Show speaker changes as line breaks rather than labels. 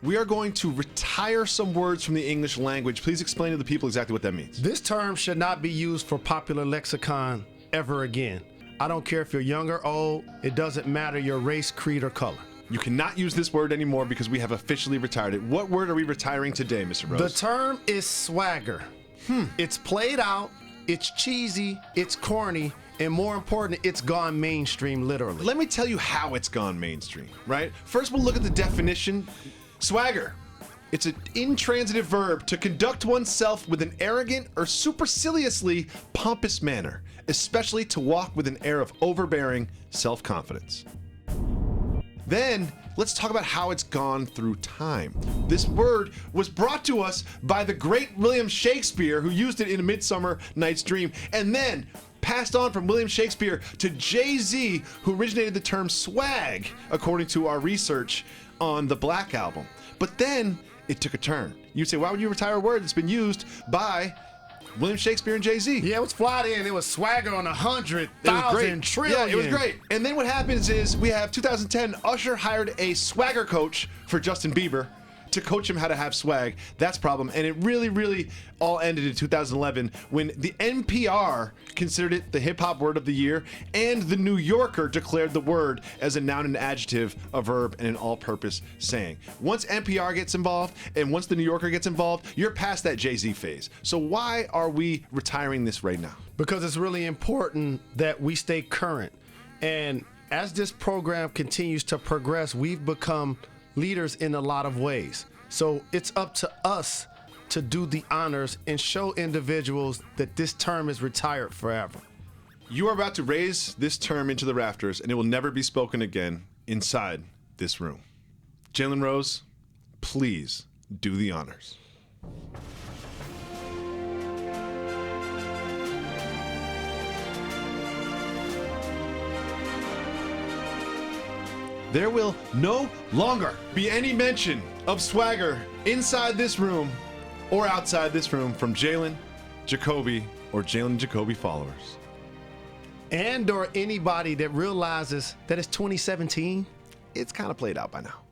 We are going to retire some words from the English language. Please explain to the people exactly what that means.
This term should not be used for popular lexicon ever again. I don't care if you're young or old. It doesn't matter your race, creed, or color.
You cannot use this word anymore because we have officially retired it. What word are we retiring today, Mr. Rose?
The term is swagger. It's played out, it's cheesy, it's corny, and more important, it's gone mainstream, literally.
Let me tell you how it's gone mainstream, right? First, we'll look at the definition. Swagger. It's an intransitive verb to conduct oneself with an arrogant or superciliously pompous manner, especially to walk with an air of overbearing self-confidence. Then, let's talk about how it's gone through time. This word was brought to us by the great William Shakespeare, who used it in A Midsummer Night's Dream, and then passed on from William Shakespeare to Jay-Z, who originated the term swag, according to our research on the Black Album. But then it took a turn. You'd say, why would you retire a word that's been used by William Shakespeare and Jay-Z?
Yeah, it was fly in. It was swagger on 100,000 trillion.
Yeah, it was great. And then what happens is we have 2010, Usher hired a swagger coach for Justin Bieber to coach him how to have swag. That's a problem. And it really, really all ended in 2011 when the NPR considered it the hip hop word of the year, and the New Yorker declared the word as a noun and adjective, a verb, and an all-purpose saying. Once NPR gets involved and once the New Yorker gets involved, you're past that Jay-Z phase. So why are we retiring this right now?
Because it's really important that we stay current. And as this program continues to progress, we've become leaders in a lot of ways. So it's up to us to do the honors and show individuals that this term is retired forever.
You are about to raise this term into the rafters, and it will never be spoken again inside this room. Jalen Rose, please do the honors. There will no longer be any mention of swagger inside this room or outside this room from Jalen Jacoby or Jalen Jacoby followers.
And or anybody that realizes that it's 2017.
It's kind of played out by now.